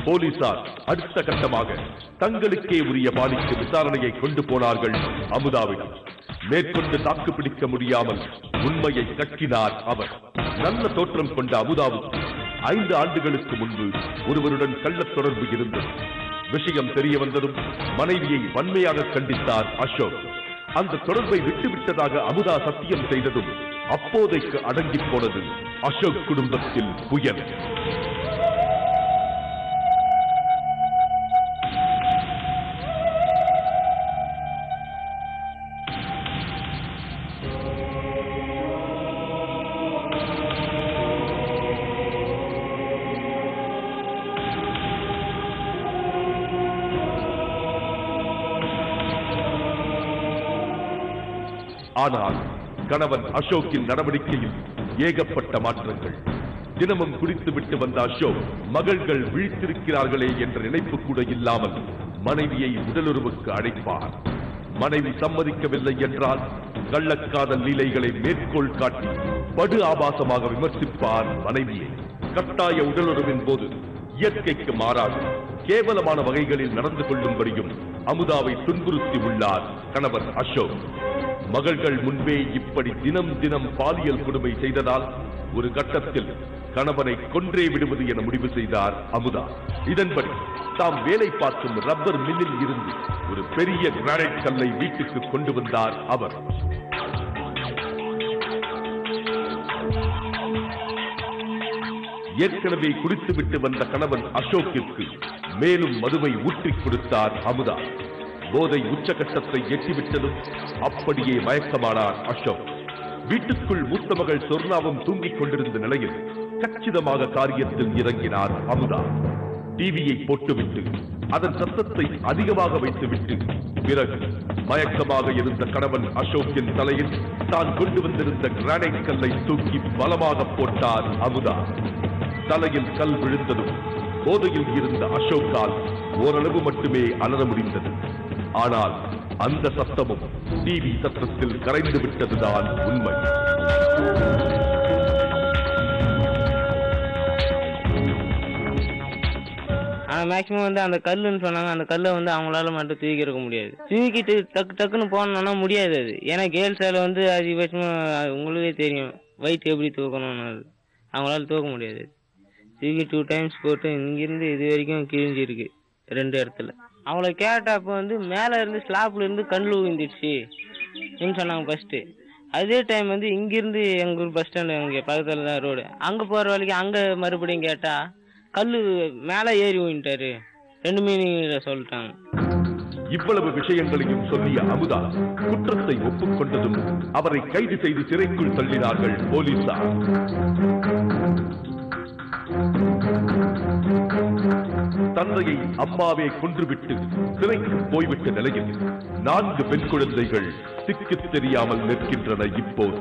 போலீசார் அடுத்த கட்டமாக தங்களுக்கே உரிய பாணிக்கு விசாரணையை கொண்டு போனார்கள் அமுதாவிடம். மேற்கொண்டு தாக்கு பிடிக்க முடியாமல் உண்மையை கக்கினார் அவர். நல்ல தோற்றம் கொண்ட அமுதாவுக்கு 5 ஆண்டுகளுக்கு முன்பு ஒருவருடன் கள்ளத் தொடர்பு இருந்தது. விஷயம் தெரிய வந்ததும் மனைவியை வன்மையாக கண்டித்தார் அசோக். அந்த தொடர்பை விட்டுவிட்டதாக அமுதா சத்தியம் செய்ததும் அப்போதைக்கு அடங்கி போனது அசோக் குடும்பத்தில் புயல். ஆனால் கணவன் அசோக்கின் நடவடிக்கையில் ஏகப்பட்ட மாற்றங்கள். தினமும் குடித்துவிட்டு வந்த அசோக் மகள்கள் விழித்திருக்கிறார்களே என்ற நினைப்பு கூட இல்லாமல் மனைவியை உடலுறவுக்கு அழைப்பார். மனைவி சம்மதிக்கவில்லை என்றால் கள்ளக்காதல் லீலைகளை மேற்கோள் காட்டி படு ஆபாசமாக விமர்சிப்பார் மனைவியை. கட்டாய உடலுறவின் போது இயற்கைக்கு மாறாது கேவலமான வகைகளில் நடந்து கொள்ளும்படியும் அமுதாவை துன்புறுத்தி உள்ளார் கணவன் அசோக். மகள்கள் முன்பே இப்படி தினம் தினம் பாலியல் கொடுமை செய்ததால் ஒரு கட்டத்தில் கணவனை கொன்றே விடுவது என முடிவு செய்தார் அமுதா. இதன்படி தாம் வேலை பார்க்கும் ரப்பர் மில்லில் இருந்து ஒரு பெரிய கிரானைட் கல்லை வீட்டுக்கு கொண்டு வந்தார் அவர். ஏற்கனவே குடித்துவிட்டு வந்த கணவன் அசோக்கிற்கு மேலும் மதுவை ஊற்றிக் கொடுத்தார் அமுதா. போதை உச்சகட்டத்தை எட்டிவிட்டதும் அப்படியே மயக்கமானார் அசோக். வீட்டுக்குள் மூத்த மகள் சொர்ணாவும் தூங்கிக் கொண்டிருந்த நிலையில் கச்சிதமாக காரியத்தில் இறங்கினார் அமுதா. டிவியை போட்டுவிட்டு அதன் சத்தத்தை அதிகமாக வைத்துவிட்டு பிறகு மயக்கமாக இருந்த கணவன் அசோக்கின் தலையில் தான் கொண்டு வந்திருந்த கிரானைட் கல்லை தூக்கி பலமாக போட்டார் அமுதா. தலையில் கல் விழுந்ததும் போதையில் இருந்த அசோக்கால் ஓரளவு மட்டுமே அலற முடிந்தது. ஆனால் அந்த சத்தமும் டிவி சத்தத்தில் கரைந்து விட்டதுதான் உண்மை. மேக்சிமம் வந்து அந்த கல்லுன்னு சொன்னாங்க. அந்த கல்லை வந்து அவங்களால மட்டும் தூக்கி இருக்க முடியாது. தூக்கிட்டு டக்குன்னு போனோம்னா முடியாது அது. ஏன்னா கேர்ள்ஸால வந்து அதிகபட்சமா உங்களுக்கே தெரியும் வெயிட் எப்படி தூக்கணும்னு. அவங்களால தூக்க முடியாது. தூக்கி 2 டைம்ஸ் போட்டு இங்கிருந்து இது வரைக்கும் கிழிஞ்சிருக்கு 2 இடத்துல. அவங்கள கேட்டப்போ வந்து மேலே இருந்து ஸ்லாப்ல இருந்து கல் விழுந்துடுச்சு சொன்னாங்க ஃபர்ஸ்ட். அதே டைம் வந்து இங்கிருந்து எங்கள் ஊர் பஸ் ஸ்டாண்டு அங்கே பக்கத்தில் தான் ரோடு, அங்கே போகிற வரைக்கும் அங்கே மறுபடியும் கேட்டால் கல் மேலே ஏறி விழுந்துட்டாரு. 2 மீனிங்ல சொல்லிட்டாங்க. இவ்வளவு விஷயங்களையும் சொல்லிய அமுதா குற்றத்தை ஒப்புக்கொண்டதும் அவரை கைது செய்து சிறைக்குள் தள்ளினார்கள் போலீசார். தந்தையை அம்மாவே கொன்றுவிட்டு சிறைக்கு போய்விட்ட நிலையில் 4 பெண் குழந்தைகள் திக்கு தெரியாமல் நிற்கின்றன இப்போது.